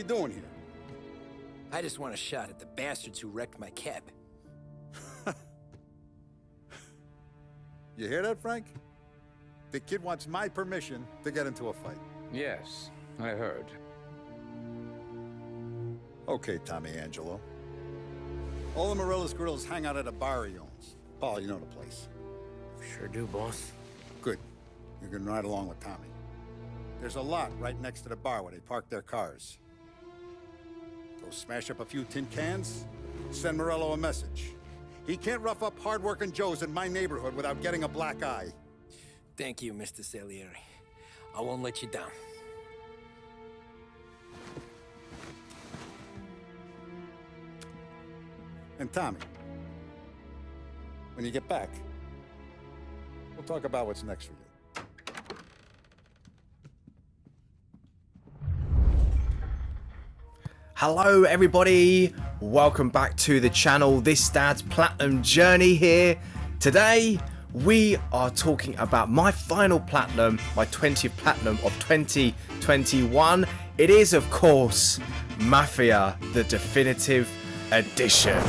we doing here? I just want a shot at the bastards who wrecked my cab. You hear that, Frank? The kid wants my permission to get into a fight. Yes, I heard. Okay, Tommy Angelo. All the Morella's girls hang out at a bar he owns. Paul, you know the place. Sure do, boss. Good. You can ride along with Tommy. There's a lot right next to the bar where they park their cars. Go smash up a few tin cans, send Morello a message. He can't rough up hard-working Joes in my neighborhood without getting a black eye. Thank you, Mr. Salieri. I won't let you down. And Tommy, when you get back, we'll talk about what's next for you. Hello everybody, welcome back to the channel. This Dad's Platinum Journey here. Today we are talking about my final platinum, my 20th platinum of 2021. It is of course Mafia, the definitive edition.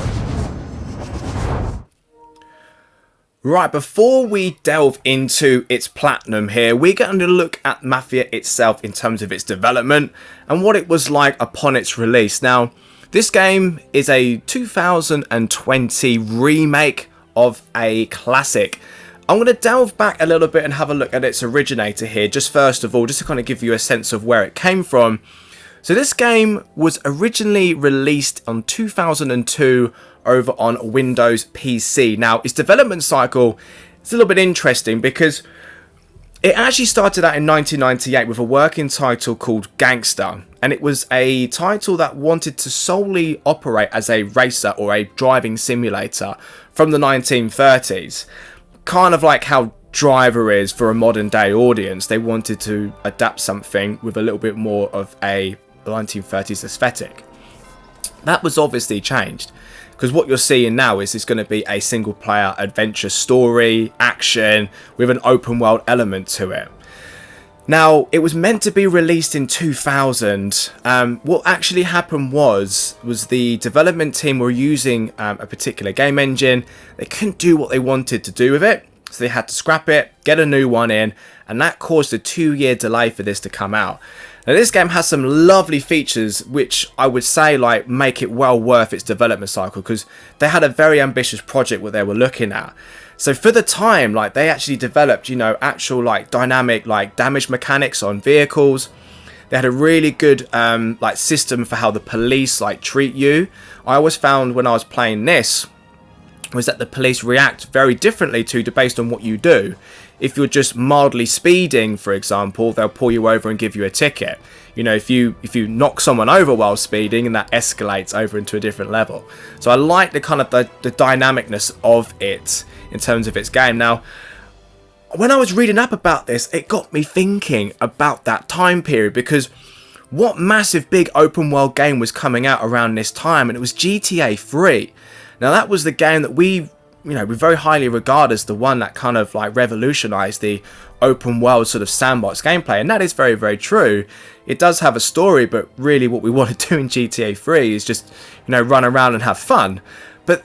Right, before we delve into its platinum here, we're going to look at Mafia itself in terms of its development and what it was like upon its release. Now, this game is a 2020 remake of a classic. I'm going to delve back a little bit and have a look at its originator here, just first of all, just to kind of give you a sense of where it came from. So this game was originally released on 2002 over on Windows PC. Now, its development cycle is a little bit interesting because it actually started out in 1998 with a working title called Gangster, and it was a title that wanted to solely operate as a racer or a driving simulator from the 1930s. Kind of like how Driver is for a modern day audience. They wanted to adapt something with a little bit more of a 1930s aesthetic. That was obviously changed, because what you're seeing now is it's going to be a single player adventure story, action, with an open world element to it. Now, it was meant to be released in 2000. What actually happened was the development team were using a particular game engine. They couldn't do what they wanted to do with it, so they had to scrap it, get a new one in, and that caused a 2-year delay for this to come out. Now, this game has some lovely features which I would say like make it well worth its development cycle, because they had a very ambitious project what they were looking at. So for the time, like, they actually developed, you know, actual like dynamic like damage mechanics on vehicles. They had a really good like system for how the police like treat you. I always found when I was playing this was that the police react very differently based on what you do. If you're just mildly speeding, for example, they'll pull you over and give you a ticket. You know, if you knock someone over while speeding, and that escalates over into a different level. So I like the kind of the dynamicness of it in terms of its game. Now, when I was reading up about this, it got me thinking about that time period, because what massive big open world game was coming out around this time, and it was GTA 3. Now, that was the game that we very highly regard as the one that kind of like revolutionized the open world sort of sandbox gameplay. And that is very, very true. It does have a story, but really what we want to do in GTA 3 is just, you know, run around and have fun. But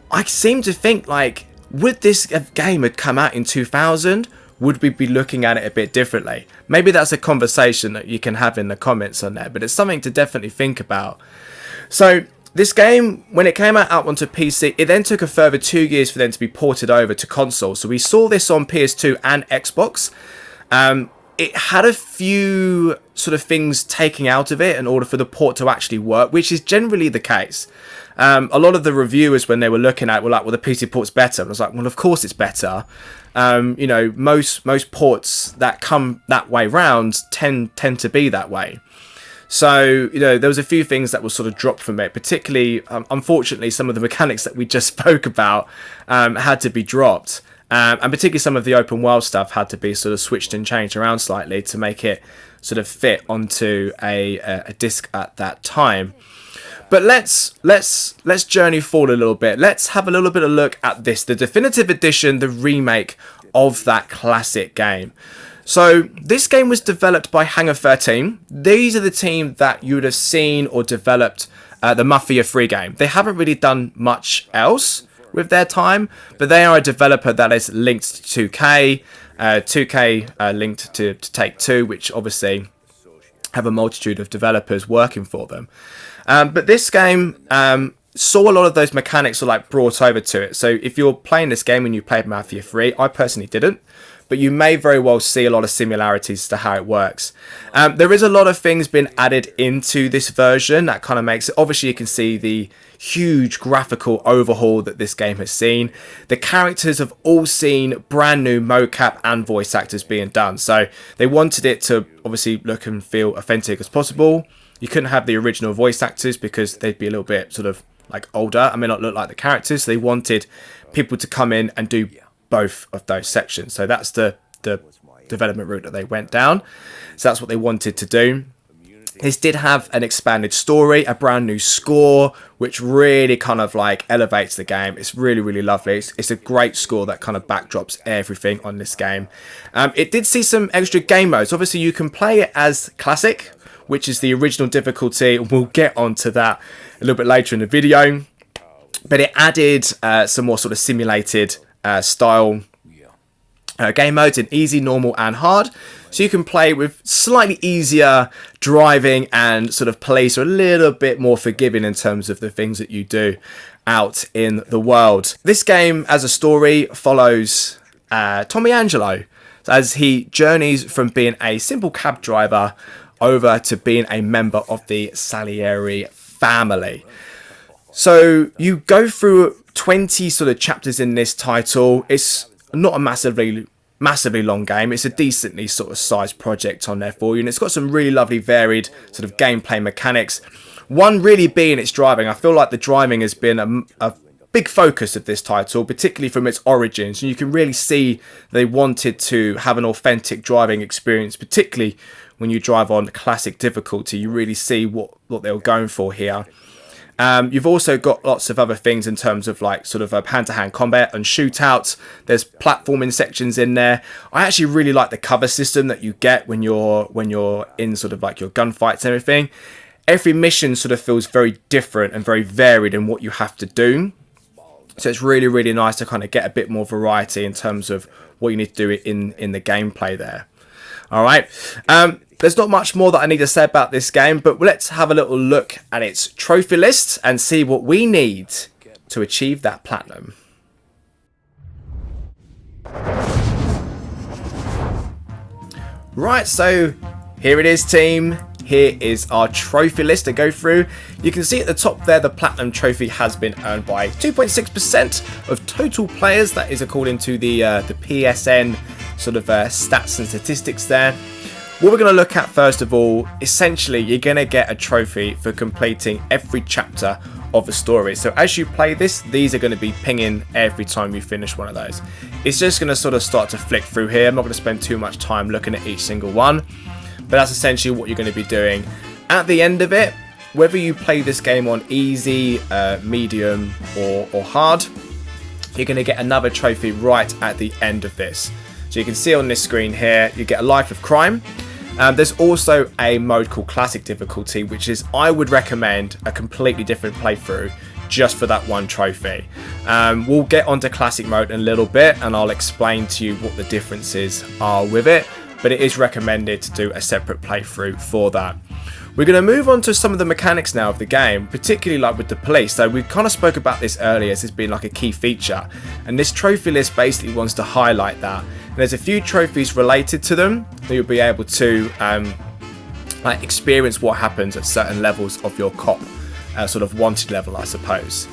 I seem to think, like, would this game had come out in 2000, would we be looking at it a bit differently? Maybe that's a conversation that you can have in the comments on there, but it's something to definitely think about. So this game, when it came out onto PC, it then took a further 2 years for them to be ported over to console. So we saw this on PS2 and Xbox. It had a few sort of things taken out of it in order for the port to actually work, which is generally the case. A lot of the reviewers, when they were looking at it, were like, well, the PC port's better. And I was like, well, of course it's better. You know, most ports that come that way round tend to be that way. So, you know, there was a few things that were sort of dropped from it, particularly, unfortunately, some of the mechanics that we just spoke about had to be dropped. And particularly some of the open world stuff had to be sort of switched and changed around slightly to make it sort of fit onto a disc at that time. But let's journey forward a little bit. Let's have a little bit of a look at this, the definitive edition, the remake of that classic game. So this game was developed by Hangar 13. These are the team that you would have seen or developed the Mafia 3 game. They haven't really done much else with their time, but they are a developer that is linked to 2K, 2K linked to Take-Two, which obviously have a multitude of developers working for them. But this game saw a lot of those mechanics are like brought over to it. So if you're playing this game and you played Mafia 3, I personally didn't, but you may very well see a lot of similarities to how it works. There is a lot of things being added into this version that kind of makes it, obviously you can see the huge graphical overhaul that this game has seen. The characters have all seen brand new mocap and voice actors being done. So they wanted it to obviously look and feel authentic as possible. You couldn't have the original voice actors because they'd be a little bit sort of like older and may not look like the characters. So they wanted people to come in and do both of those sections. So that's the development route that they went down. So that's what they wanted to do. This did have an expanded story, a brand new score, which really kind of like elevates the game. It's really, really lovely. It's a great score that kind of backdrops everything on this game. It did see some extra game modes. Obviously, you can play it as classic, which is the original difficulty. We'll get onto that a little bit later in the video. But it added some more sort of simulated style game modes in easy, normal and hard. So you can play with slightly easier driving, and sort of police are a little bit more forgiving in terms of the things that you do out in the world. This game as a story follows Tommy Angelo as he journeys from being a simple cab driver over to being a member of the Salieri family. So you go through 20 sort of chapters in this title. It's not a massively long game. It's a decently sort of sized project on there for you, and it's got some really lovely varied sort of gameplay mechanics. One really being its driving. I feel like the driving has been a big focus of this title, particularly from its origins, and you can really see they wanted to have an authentic driving experience, particularly when you drive on classic difficulty. You really see what they were going for here. You've also got lots of other things in terms of like sort of hand-to-hand combat and shootouts. There's platforming sections in there. I actually really like the cover system that you get when you're in sort of like your gunfights and everything. Every mission sort of feels very different and very varied in what you have to do. So it's really, really nice to kind of get a bit more variety in terms of what you need to do in the gameplay there. All right. There's not much more that I need to say about this game, but let's have a little look at its trophy list and see what we need to achieve that platinum. Right, so here it is, team. Here is our trophy list to go through. You can see at the top there, the platinum trophy has been earned by 2.6% of total players. That is according to the PSN sort of stats and statistics there. What we're going to look at first of all, essentially you're going to get a trophy for completing every chapter of the story. So as you play this, these are going to be pinging every time you finish one of those. It's just going to sort of start to flick through here. I'm not going to spend too much time looking at each single one, but that's essentially what you're going to be doing. At the end of it, whether you play this game on easy, medium or hard, you're going to get another trophy right at the end of this. So you can see on this screen here, you get a life of crime. There's also a mode called classic difficulty, which is, I would recommend a completely different playthrough just for that one trophy. We'll get onto classic mode in a little bit and I'll explain to you what the differences are with it, but it is recommended to do a separate playthrough for that. We're going to move on to some of the mechanics now of the game, particularly like with the police. So we kind of spoke about this earlier as this being like a key feature, and this trophy list basically wants to highlight that. And there's a few trophies related to them that you'll be able to like experience what happens at certain levels of your cop sort of wanted level, I suppose.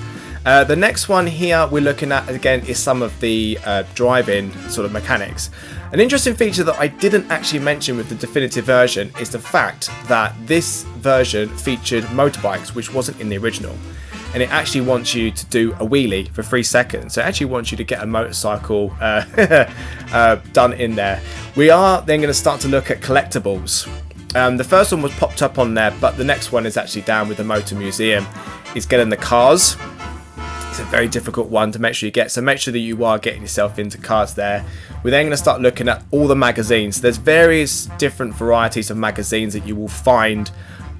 The next one here we're looking at again is some of the driving sort of mechanics. An interesting feature that I didn't actually mention with the definitive version is the fact that this version featured motorbikes, which wasn't in the original. And it actually wants you to do a wheelie for 3 seconds. So it actually wants you to get a motorcycle done in there. We are then going to start to look at collectibles. The first one was popped up on there, but the next one is actually down with the Motor Museum. Is getting the cars. It's a very difficult one to make sure you get, so make sure that you are getting yourself into cars there. We're then going to start looking at all the magazines. There's various different varieties of magazines that you will find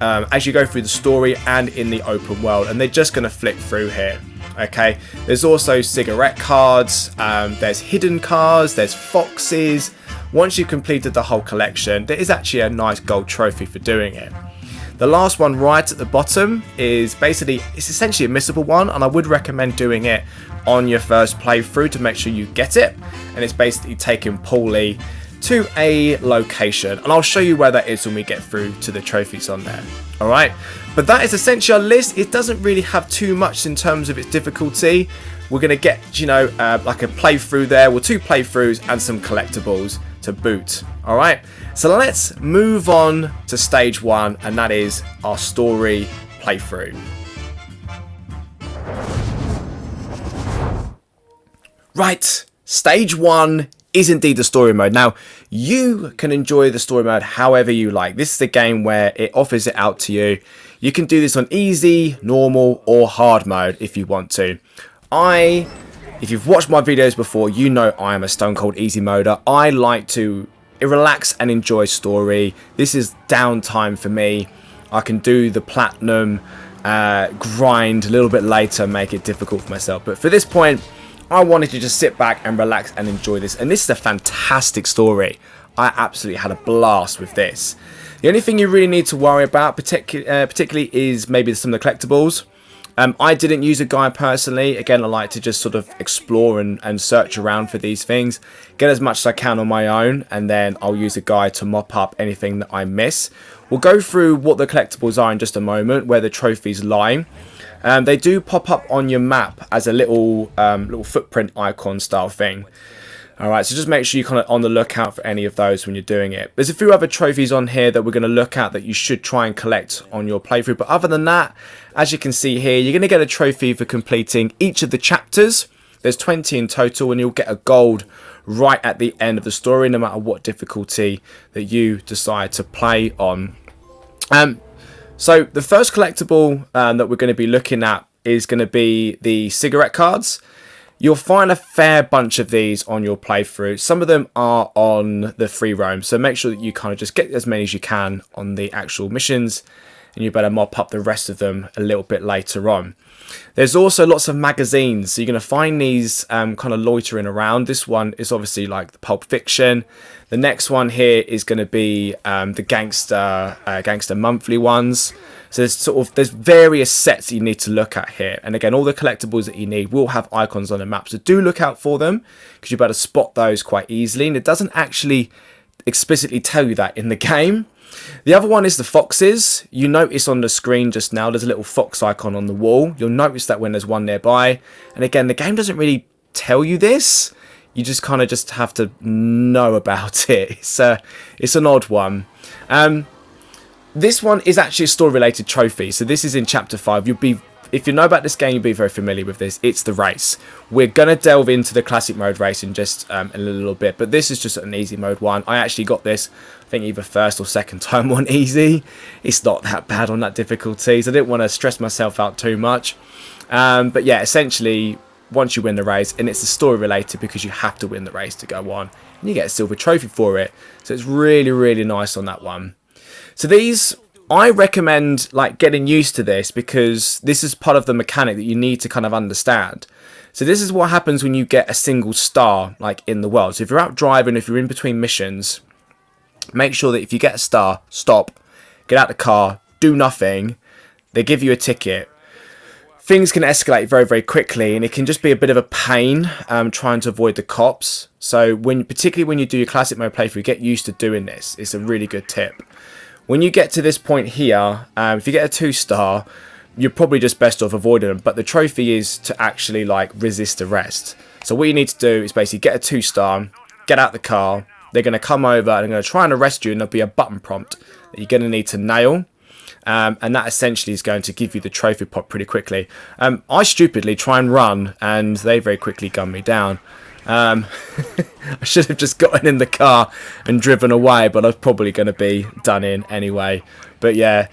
as you go through the story and in the open world, and they're just going to flick through here. Okay, there's also cigarette cards, there's hidden cars, there's foxes. Once you've completed the whole collection, there is actually a nice gold trophy for doing it. The last one right at the bottom is basically, it's essentially a missable one, and I would recommend doing it on your first playthrough to make sure you get it. And it's basically taking Paulie to a location, and I'll show you where that is when we get through to the trophies on there. Alright, but that is essentially our list. It doesn't really have too much in terms of its difficulty. We're going to get, you know, like a playthrough there, well, 2 playthroughs and some collectibles to boot. Alright, so let's move on to stage 1, and that is our story playthrough. Right, stage 1 is indeed the story mode. Now, you can enjoy the story mode however you like. This is the game where it offers it out to you. You can do this on easy, normal, or hard mode if you want to. If you've watched my videos before, you know I am a stone cold easy moder. I like to relax and enjoy story. This is downtime for me. I can do the platinum grind a little bit later, make it difficult for myself. But for this point, I wanted to just sit back and relax and enjoy this. And this is a fantastic story. I absolutely had a blast with this. The only thing you really need to worry about, particularly, is maybe some of the collectibles. I didn't use a guide personally. Again, I like to just sort of explore and search around for these things. Get as much as I can on my own, and then I'll use a guide to mop up anything that I miss. We'll go through what the collectibles are in just a moment, where the trophies lie. They do pop up on your map as a little footprint icon style thing. Alright, so just make sure you're kind of on the lookout for any of those when you're doing it. There's a few other trophies on here that we're going to look at that you should try and collect on your playthrough. But other than that, as you can see here, you're going to get a trophy for completing each of the chapters. There's 20 in total, and you'll get a gold right at the end of the story, no matter what difficulty that you decide to play on. So the first collectible that we're going to be looking at is going to be the cigarette cards. You'll find a fair bunch of these on your playthrough. Some of them are on the free roam, so make sure that you kind of just get as many as you can on the actual missions, and you better mop up the rest of them a little bit later on. There's also lots of magazines, so you're going to find these kind of loitering around. This one is obviously like the Pulp Fiction. The next one here is going to be the Gangster Monthly ones. So there's various sets that you need to look at here. And again, all the collectibles that you need will have icons on the map. So do look out for them, because you better spot those quite easily. And it doesn't actually explicitly tell you that in the game. The other one is the foxes. You notice on the screen just now, there's a little fox icon on the wall. You'll notice that when there's one nearby. And again, the game doesn't really tell you this. You just kind of just have to know about it. It's an odd one. This one is actually a story-related trophy. So this is in Chapter 5. If you know about this game, you'll be very familiar with this. It's the race. We're going to delve into the classic mode race in just a little bit. But this is just an easy mode one. I actually got this, I think, either first or second time on easy. It's not that bad on that difficulty. So I didn't want to stress myself out too much. But yeah, essentially, once you win the race, and it's a story-related because you have to win the race to go on. And you get a silver trophy for it. So it's really, really nice on that one. So these, I recommend like getting used to this, because this is part of the mechanic that you need to kind of understand. So this is what happens when you get a single star like in the world. So if you're out driving, if you're in between missions, make sure that if you get a star, stop, get out the car, do nothing. They give you a ticket. Things can escalate very, very quickly, and it can just be a bit of a pain trying to avoid the cops. So particularly when you do your classic mode playthrough, get used to doing this. It's a really good tip. When you get to this point here, if you get a 2-star, you're probably just best off avoiding them. But the trophy is to actually like resist arrest. So what you need to do is basically get a 2-star, get out the car. They're going to come over and they're going to try and arrest you, and there'll be a button prompt that you're going to need to nail. And that essentially is going to give you the trophy pot pretty quickly. I stupidly try and run, and they very quickly gun me down. I should have just gotten in the car and driven away, but I was probably going to be done in anyway. But yeah,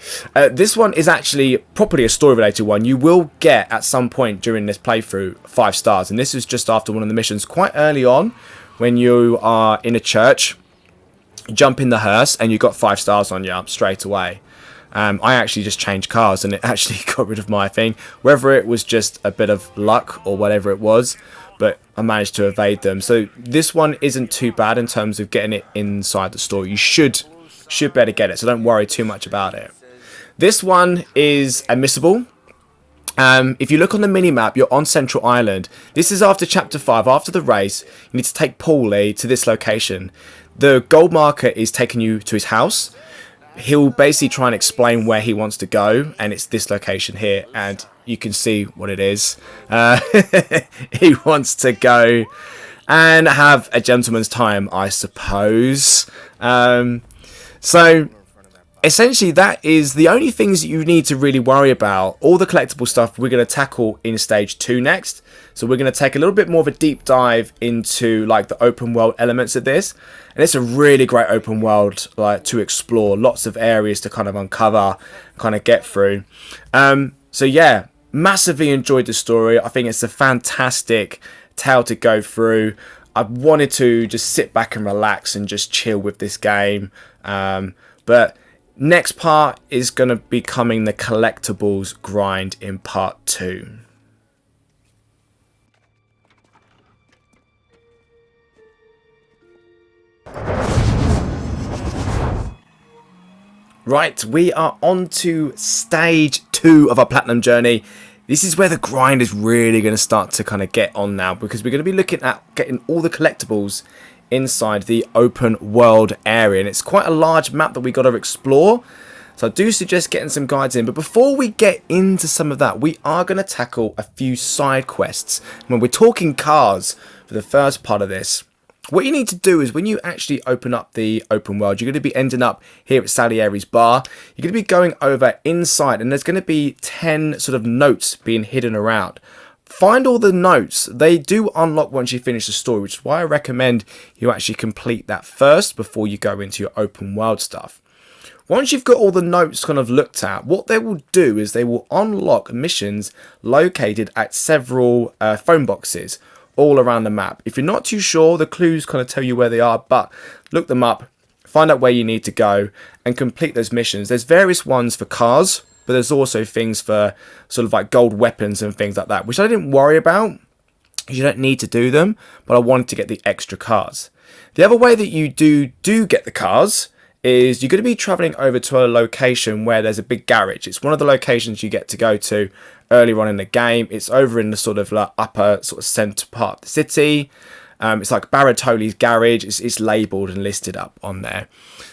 this one is actually properly a story related one. You will get at some point during this playthrough 5 stars, and this is just after one of the missions quite early on when you are in a church. You jump in the hearse and you got 5 stars on you straight away. I actually just changed cars and it actually got rid of my thing, whether it was just a bit of luck or whatever it was, but I managed to evade them. So this one isn't too bad in terms of getting it inside the store. You should better get it, so don't worry too much about it. This one is admissible. If you look on the mini-map, you're on Central Island. This is after Chapter 5, after the race. You need to take Paulie to this location. The gold marker is taking you to his house. He'll basically try and explain where he wants to go, and it's this location here, and you can see what it is. He wants to go and have a gentleman's time, I suppose. So essentially that is the only things that you need to really worry about. All the collectible stuff we're going to tackle in stage 2 next. So we're going to take a little bit more of a deep dive into like the open world elements of this. And it's a really great open world like to explore. Lots of areas to kind of uncover, kind of get through. So yeah, massively enjoyed the story. I think it's a fantastic tale to go through. I wanted to just sit back and relax and just chill with this game. But next part is going to be coming the collectibles grind in part 2. Right, we are on to stage 2 of our platinum journey. This is where the grind is really going to start to kind of get on now, because we're going to be looking at getting all the collectibles inside the open world area, and it's quite a large map that we got to explore. So I do suggest getting some guides in, but before we get into some of that, we are going to tackle a few side quests. When we're talking cars for the first part of this, what you need to do is when you actually open up the open world, you're going to be ending up here at Salieri's bar. You're going to be going over inside, and there's going to be 10 sort of notes being hidden around. Find all the notes. They do unlock once you finish the story, which is why I recommend you actually complete that first before you go into your open world stuff. Once you've got all the notes kind of looked at, what they will do is they will unlock missions located at several phone boxes all around the map. If you're not too sure, the clues kind of tell you where they are, but look them up, find out where you need to go and complete those missions. There's various ones for cars, but there's also things for sort of like gold weapons and things like that, which I didn't worry about. You don't need to do them, but I wanted to get the extra cars. The other way that you do get the cars is you're going to be traveling over to a location where there's a big garage. It's one of the locations you get to go to earlier on in the game. It's over in the sort of like upper sort of centre part of the city. It's like Baratoli's garage. It's labelled and listed up on there.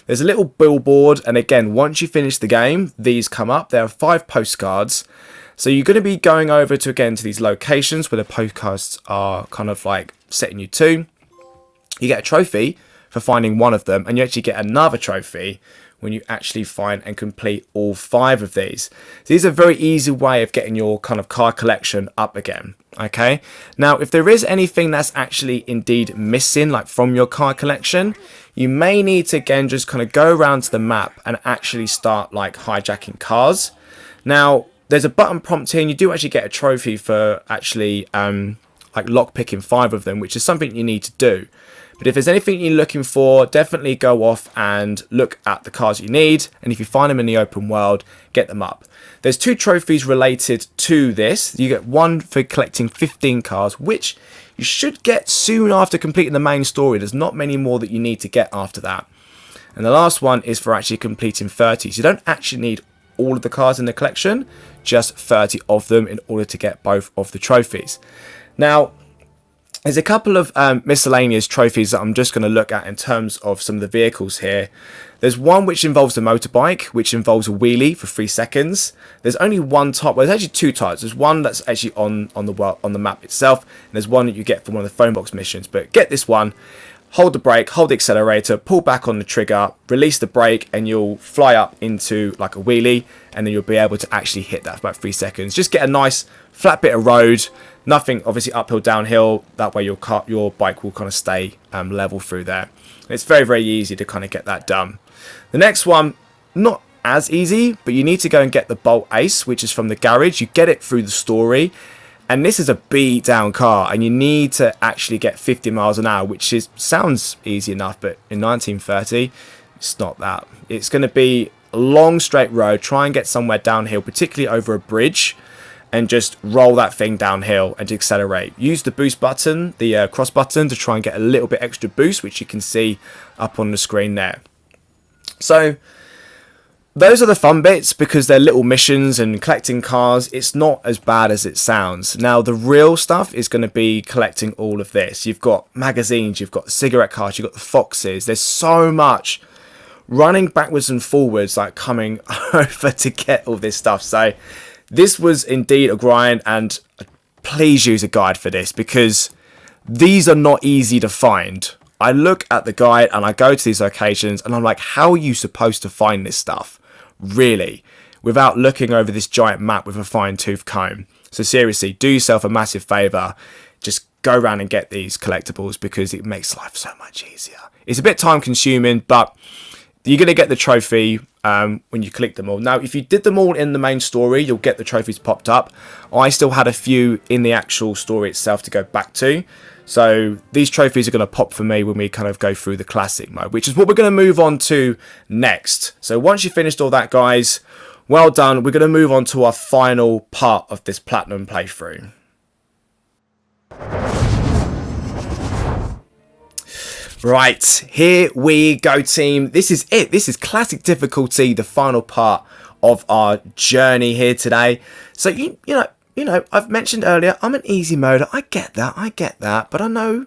There's a little billboard, and again, once you finish the game, these come up. There are 5 postcards. So you're going to be going over to these locations where the postcards are kind of like setting you to. You get a trophy for finding one of them, and you actually get another trophy when you actually find and complete all 5 of these. So these are a very easy way of getting your kind of car collection up again. Okay, now if there is anything that's actually indeed missing, like from your car collection, you may need to again just kind of go around to the map and actually start like hijacking cars. Now there's a button prompt here, and you do actually get a trophy for actually like lockpicking 5 of them, which is something you need to do. But if there's anything you're looking for, definitely go off and look at the cars you need. And if you find them in the open world, get them up. There's 2 trophies related to this. You get one for collecting 15 cars, which you should get soon after completing the main story. There's not many more that you need to get after that. And the last one is for actually completing 30. So you don't actually need all of the cars in the collection, just 30 of them in order to get both of the trophies. Now, there's a couple of miscellaneous trophies that I'm just going to look at in terms of some of the vehicles here. There's one which involves a motorbike, which involves a wheelie for 3 seconds. There's only one type. Well, there's actually 2 types. There's one that's actually on the map itself, and there's one that you get from one of the phone box missions. But get this one. Hold the brake, hold the accelerator, pull back on the trigger, release the brake, and you'll fly up into like a wheelie, and then you'll be able to actually hit that for about 3 seconds. Just get a nice flat bit of road, nothing obviously uphill, downhill. That way your bike will kind of stay level through there. And it's very, very easy to kind of get that done. The next one, not as easy, but you need to go and get the Bolt Ace, which is from the garage. You get it through the story, and this is a beat down car, and you need to actually get 50 miles an hour, which sounds easy enough, but in 1930 it's not that. It's going to be a long straight road. Try and get somewhere downhill, particularly over a bridge, and just roll that thing downhill and accelerate. Use the boost button, the cross button, to try and get a little bit extra boost, which you can see up on the screen there. So those are the fun bits, because they're little missions and collecting cars. It's not as bad as it sounds. Now, the real stuff is going to be collecting all of this. You've got magazines, you've got cigarette cards, you've got the foxes. There's so much running backwards and forwards, like coming over to get all this stuff. So this was indeed a grind, and please use a guide for this, because these are not easy to find. I look at the guide and I go to these locations and I'm like, how are you supposed to find this stuff? Really? Without looking over this giant map with a fine-tooth comb. So seriously, do yourself a massive favour. Just go around and get these collectibles, because it makes life so much easier. It's a bit time consuming, but you're going to get the trophy when you collect them all. Now, if you did them all in the main story, you'll get the trophies popped up. I still had a few in the actual story itself to go back to. So these trophies are going to pop for me when we kind of go through the classic mode, which is what we're going to move on to next. So once you've finished all that, guys, well done. We're going to move on to our final part of this platinum playthrough. Right, here we go, team. This is it. This is classic difficulty, the final part of our journey here today. So you know, I've mentioned earlier, I'm an easy moder. I get that, but I know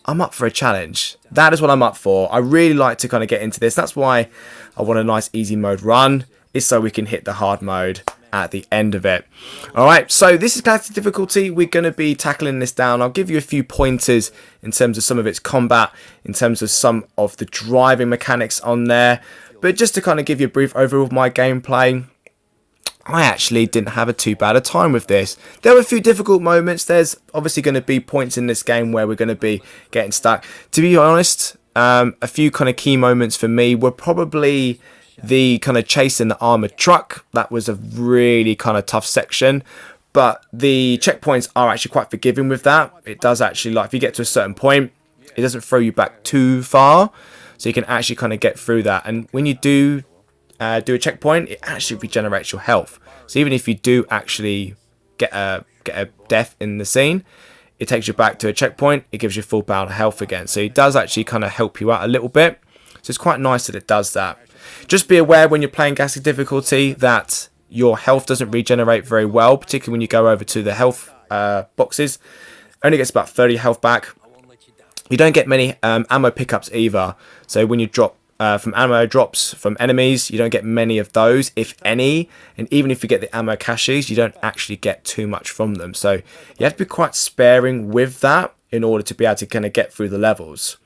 I'm up for a challenge. That is what I'm up for. I really like to kind of get into this. That's why I want a nice easy mode run, is so we can hit the hard mode at the end of it. Alright, so this is classic difficulty. We're going to be tackling this down. I'll give you a few pointers in terms of some of its combat, in terms of some of the driving mechanics on there. But just to kind of give you a brief overview of my gameplay, I actually didn't have too bad a time with this. There were a few difficult moments. There's obviously going to be points in this game where we're going to be getting stuck. To be honest, a few kind of key moments for me were probably the kind of chasing the armoured truck. That was a really kind of tough section. But the checkpoints are actually quite forgiving with that. It does actually, like, if you get to a certain point, it doesn't throw you back too far. So you can actually kind of get through that. And when you do a checkpoint, it actually regenerates your health. So even if you do actually get a death in the scene, it takes you back to a checkpoint. It gives you full bound of health again. So it does actually kind of help you out a little bit. So it's quite nice that it does that. Just be aware when you're playing classic difficulty that your health doesn't regenerate very well, particularly when you go over to the health boxes. Only gets about 30 health back. You don't get many ammo pickups either. So when you drop from ammo drops from enemies, you don't get many of those, if any. And even if you get the ammo caches, you don't actually get too much from them. So you have to be quite sparing with that in order to be able to kind of get through the levels.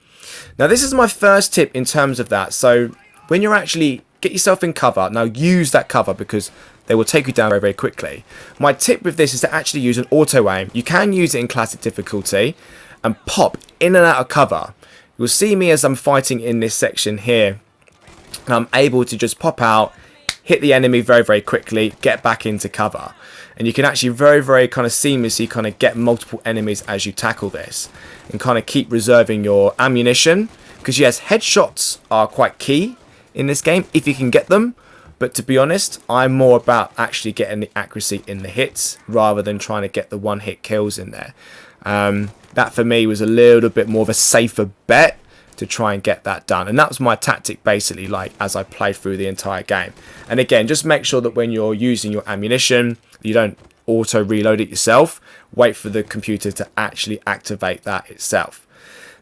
Now, this is my first tip in terms of that. So when you're actually, get yourself in cover. Now use that cover, because they will take you down very, very quickly. My tip with this is to actually use an auto aim. You can use it in classic difficulty and pop in and out of cover. You'll see me as I'm fighting in this section here, and I'm able to just pop out, hit the enemy very, very quickly, get back into cover. And you can actually very, very kind of seamlessly kind of get multiple enemies as you tackle this, and kind of keep reserving your ammunition. Because yes, headshots are quite key in this game if you can get them. But to be honest, I'm more about actually getting the accuracy in the hits rather than trying to get the one-hit kills in there. That for me was a little bit more of a safer bet to try and get that done. And that was my tactic basically, like, as I played through the entire game. And again, just make sure that when you're using your ammunition, you don't auto reload it yourself. Wait for the computer to actually activate that itself.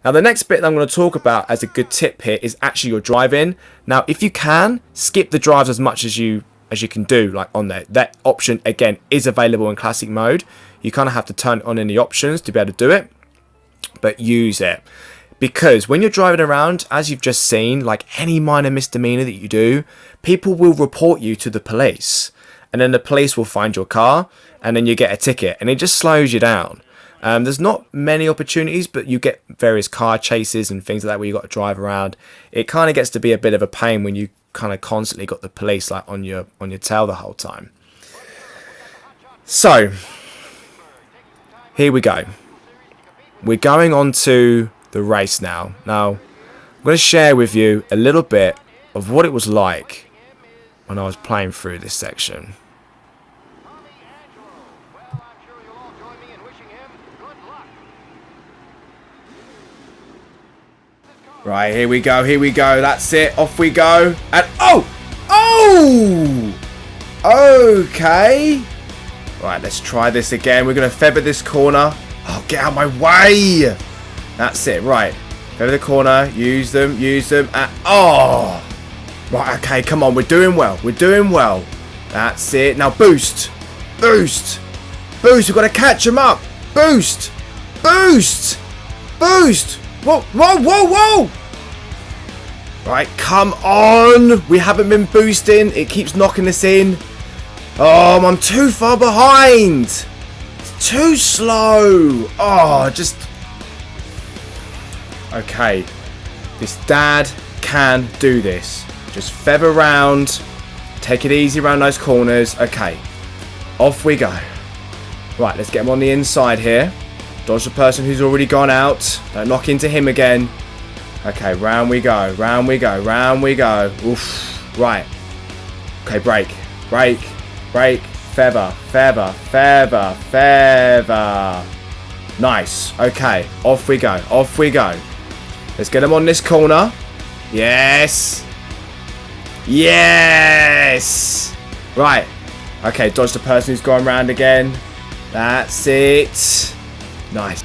Now, the next bit that I'm going to talk about as a good tip here is actually your driving. Now, if you can, skip the drives as much as you can do, like on there. That option, again, is available in classic mode. You kind of have to turn it on in the options to be able to do it, but use it. Because when you're driving around, as you've just seen, like any minor misdemeanor that you do, people will report you to the police. And then the police will find your car, and then you get a ticket, and it just slows you down. There's not many opportunities, but you get various car chases and things like that where you got to drive around. It kind of gets to be a bit of a pain when you kind of constantly got the police like on your tail the whole time. So here we go. We're going on to the race now. Now I'm going to share with you a little bit of what it was like when I was playing through this section. Right, here we go, that's it, off we go, and okay, right, let's try this again. We're going to feather this corner. Oh, get out of my way, that's it, right, feather the corner, use them, and right, okay, come on, we're doing well, that's it, now boost, we've got to catch him up, boost, whoa. Right, come on. We haven't been boosting. It keeps knocking us in. Oh, I'm too far behind. It's too slow. Oh, just... Okay. This dad can do this. Just feather around. Take it easy around those corners. Okay. Off we go. Right, let's get him on the inside here. Dodge the person who's already gone out. Don't knock into him again. Okay, round we go. Oof. Right. Okay, brake. Feather. Nice. Okay, off we go. Let's get him on this corner. Yes. Right. Okay, dodge the person who's gone round again. That's it. Nice.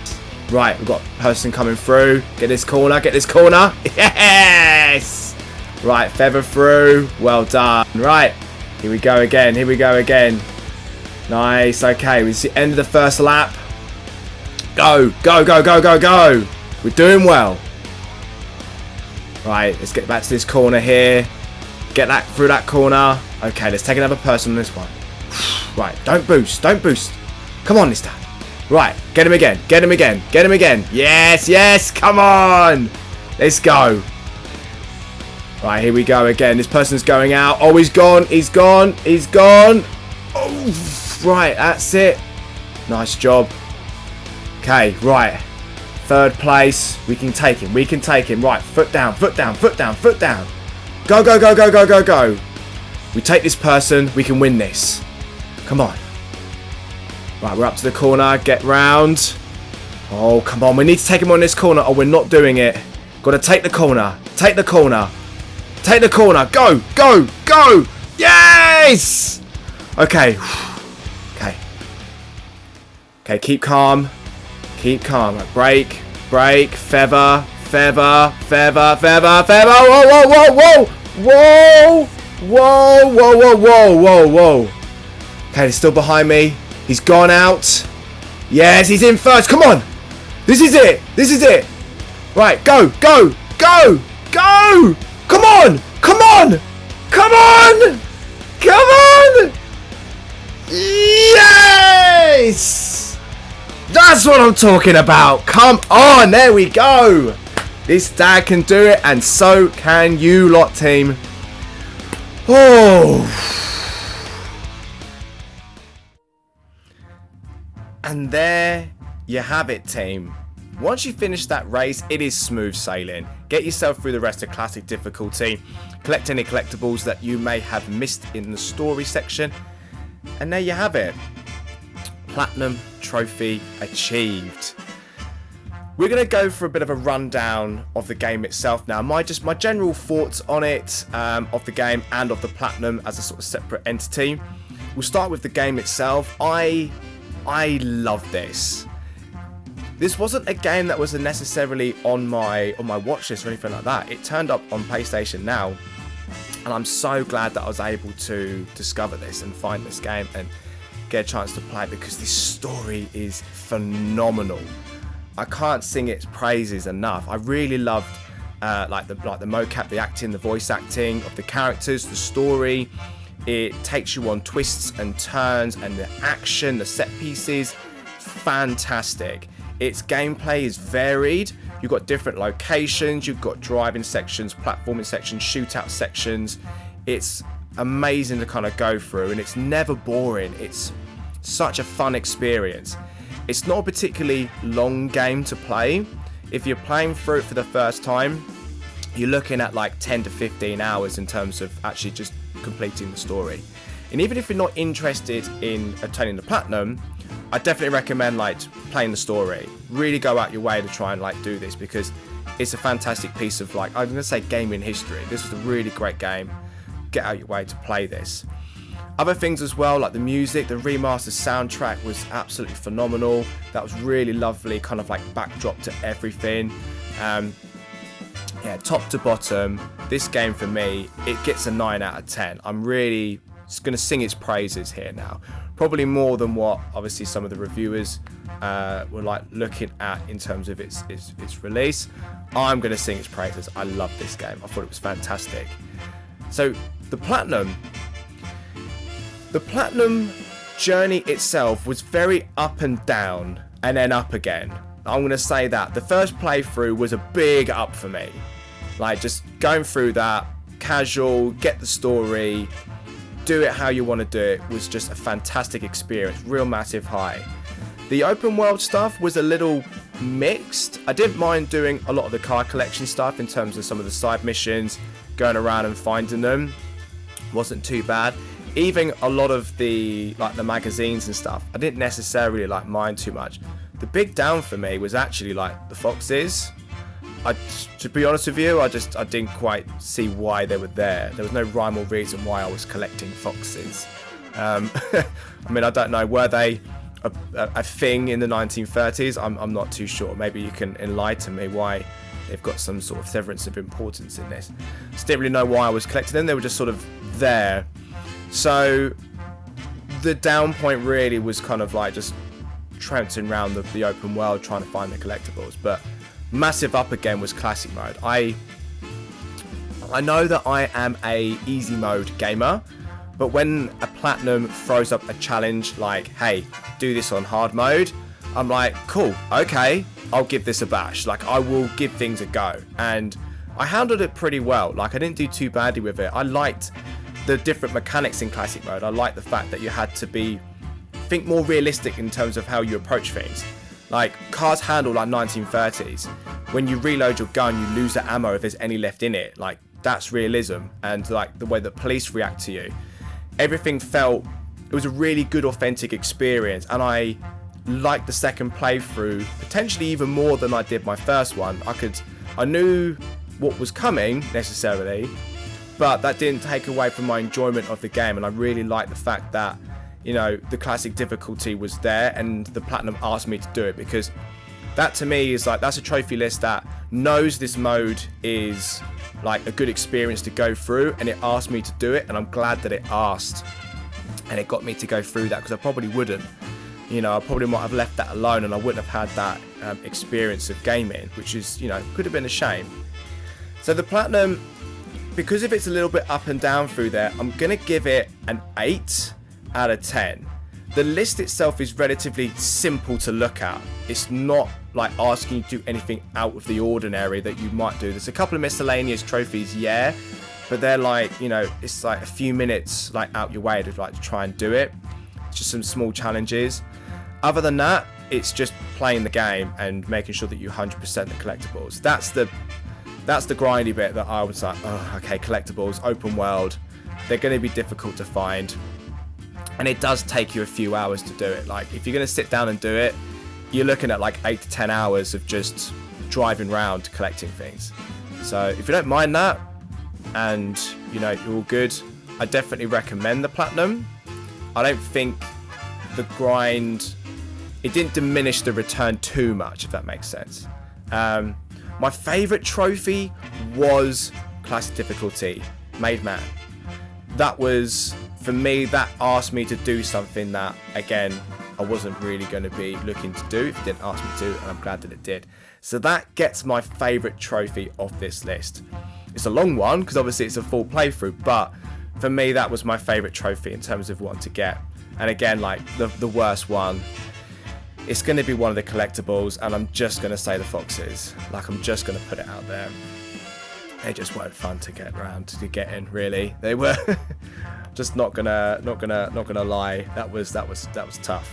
Right, we've got a person coming through. Get this corner. Yes! Right, feather through. Well done. Right, here we go again. Nice, okay, it's the end of the first lap. Go. We're doing well. Right, let's get back to this corner here. Get that through that corner. Okay, let's take another person on this one. Right, don't boost. Come on this time. Right, get him again. Yes, come on. Let's go. Right, here we go again. This person's going out. Oh, he's gone. Oh, right, that's it. Nice job. Okay, right. Third place. We can take him. Right, foot down. Go. We take this person. We can win this. Come on. Right, we're up to the corner. Get round. Oh, come on. We need to take him on this corner. Oh, we're not doing it. Got to take the corner. Go. Yes! Okay. Okay, keep calm. Right, brake. Feather. Whoa. Okay, he's still behind me. He's gone out. Yes, he's in first. Come on. This is it. Right, go. Come on. Yes! That's what I'm talking about. Come on. There we go. This dad can do it, and so can you lot, team. Oh. And there you have it, team. Once you finish that race, it is smooth sailing. Get yourself through the rest of classic difficulty, collect any collectibles that you may have missed in the story section, and there you have it. Platinum trophy achieved. We're going to go for a bit of a rundown of the game itself now. My general thoughts on it, of the game and of the platinum as a sort of separate entity. We'll start with the game itself. I love this. This wasn't a game that was necessarily on my watch list or anything like that. It turned up on PlayStation Now, and I'm so glad that I was able to discover this and find this game and get a chance to play it, because this story is phenomenal. I can't sing its praises enough. I really loved like the mocap, the acting, the voice acting of the characters, the story. It takes you on twists and turns, and the action, the set pieces, fantastic. Its gameplay is varied. You've got different locations, you've got driving sections, platforming sections, shootout sections. It's amazing to kind of go through, and it's never boring. It's such a fun experience. It's not a particularly long game to play. If you're playing through it for the first time, you're looking at like 10 to 15 hours in terms of actually just completing the story. And even if you're not interested in obtaining the platinum, I definitely recommend like playing the story. Really go out your way to try and like do this, because it's a fantastic piece of, like, I'm gonna say, gaming history. This was a really great game. Get out your way to play this. Other things as well, like the music, the remastered soundtrack was absolutely phenomenal. That was really lovely, kind of like backdrop to everything. Yeah, top to bottom, this game for me, it gets a 9 out of 10. I'm really going to sing its praises here now. Probably more than what obviously some of the reviewers were like looking at in terms of its release. I'm going to sing its praises. I love this game. I thought it was fantastic. So the platinum journey itself was very up and down and then up again. I'm going to say that the first playthrough was a big up for me. Like, just going through that, casual, get the story, do it how you want to do it, was just a fantastic experience. Real massive high. The open world stuff was a little mixed. I didn't mind doing a lot of the card collection stuff in terms of some of the side missions, going around and finding them. Wasn't too bad. Even a lot of the magazines and stuff, I didn't necessarily like mind too much. The big down for me was actually like the foxes. To be honest with you, I didn't quite see why they were there. There was no rhyme or reason why I was collecting foxes. I mean, I don't know, were they a thing in the 1930s? I'm not too sure. Maybe you can enlighten me why they've got some sort of severance of importance in this. Just didn't really know why I was collecting them. They were just sort of there. So the down point really was kind of like just trouncing around the open world trying to find the collectibles. But massive up again was classic mode. I know that I am a easy mode gamer, but when a platinum throws up a challenge like, hey, do this on hard mode, I'm like, cool, okay, I'll give this a bash. Like, I will give things a go. And I handled it pretty well. Like, I didn't do too badly with it. I liked the different mechanics in classic mode. I liked the fact that you had to think more realistic in terms of how you approach things. Like, cars handle like 1930s. When you reload your gun, you lose the ammo if there's any left in it. Like, that's realism. And like the way that police react to you, everything it was a really good, authentic experience. And I liked the second playthrough potentially even more than I did my first one. I knew what was coming necessarily, but that didn't take away from my enjoyment of the game. And I really liked the fact that, you know, the classic difficulty was there and the platinum asked me to do it, because that to me is like, that's a trophy list that knows this mode is like a good experience to go through, and it asked me to do it, and I'm glad that it asked and it got me to go through that, because I probably wouldn't. You know, I probably might have left that alone and I wouldn't have had that experience of gaming, which is, you know, could have been a shame. So the platinum, because if it's a little bit up and down through there, I'm going to give it an 8 out of 10. The list itself is relatively simple to look at. It's not like asking you to do anything out of the ordinary that you might do. There's a couple of miscellaneous trophies, yeah, but they're like, you know, it's like a few minutes like out your way to like to try and do it. It's just some small challenges. Other than that, it's just playing the game and making sure that you 100% the collectibles. That's the grindy bit that I was like, oh, okay, collectibles, open world, they're going to be difficult to find. And it does take you a few hours to do it. Like, if you're going to sit down and do it, you're looking at like 8 to 10 hours of just driving around collecting things. So if you don't mind that, and you know, you're all good, I definitely recommend the platinum. I don't think the grind, it didn't diminish the return too much, if that makes sense. My favourite trophy was classic difficulty, Made Man. That was, for me, that asked me to do something that, again, I wasn't really going to be looking to do if it didn't ask me to, and I'm glad that it did. So that gets my favourite trophy off this list. It's a long one, because obviously it's a full playthrough, but for me, that was my favourite trophy in terms of what to get. And again, like, the worst one, it's going to be one of the collectibles, and I'm just going to say the foxes. Like, I'm just going to put it out there. They just weren't fun to get around to get in, really. They were just not gonna lie. That was tough.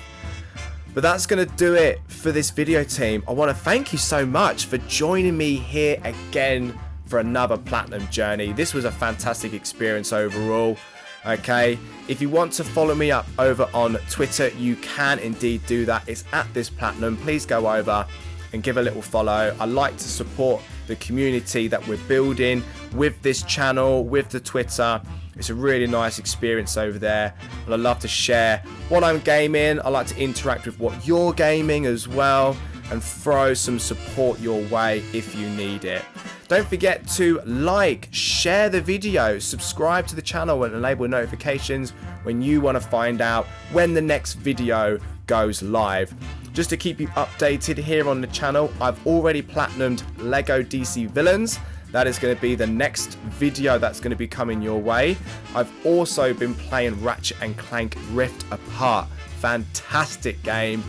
But that's gonna do it for this video, team. I want to thank you so much for joining me here again for another platinum journey. This was a fantastic experience overall. Okay, if you want to follow me up over on Twitter, you can indeed do that. It's at this platinum. Please go over and give a little follow. I like to support the community that we're building with this channel, with the Twitter. It's a really nice experience over there, and I love to share what I'm gaming. I like to interact with what you're gaming as well, and throw some support your way if you need it. Don't forget to like, share the video, subscribe to the channel, and enable notifications when you want to find out when the next video goes live. Just to keep you updated here on the channel, I've already platinumed Lego DC Villains. That is going to be the next video that's going to be coming your way. I've also been playing Ratchet and Clank Rift Apart. Fantastic game.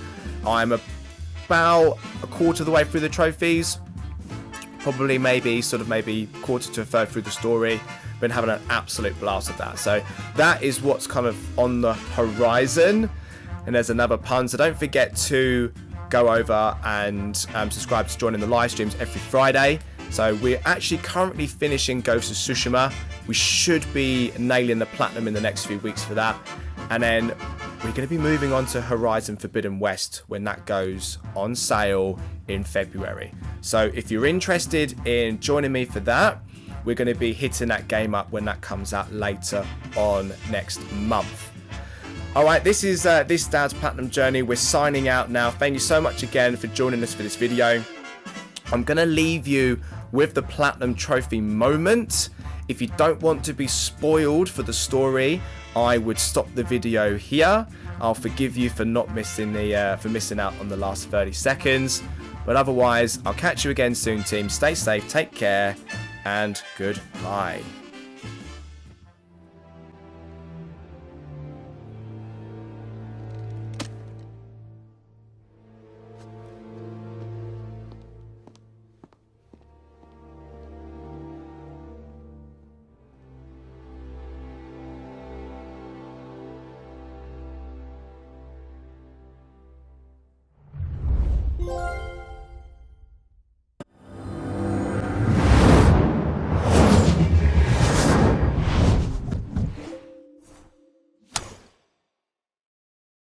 I'm about a quarter of the way through the trophies. Probably maybe quarter to a third through the story. Been having an absolute blast of that. So that is what's kind of on the horizon. And there's another pun, so don't forget to go over and subscribe to joining the live streams every Friday. So we're actually currently finishing Ghost of Tsushima. We should be nailing the platinum in the next few weeks for that. And then we're going to be moving on to Horizon Forbidden West when that goes on sale in February. So if you're interested in joining me for that, we're going to be hitting that game up when that comes out later on next month. Alright, this is this Dad's Platinum Journey. We're signing out now. Thank you so much again for joining us for this video. I'm going to leave you with the Platinum Trophy moment. If you don't want to be spoiled for the story, I would stop the video here. I'll forgive you for not missing missing out on the last 30 seconds. But otherwise, I'll catch you again soon, team. Stay safe, take care, and goodbye.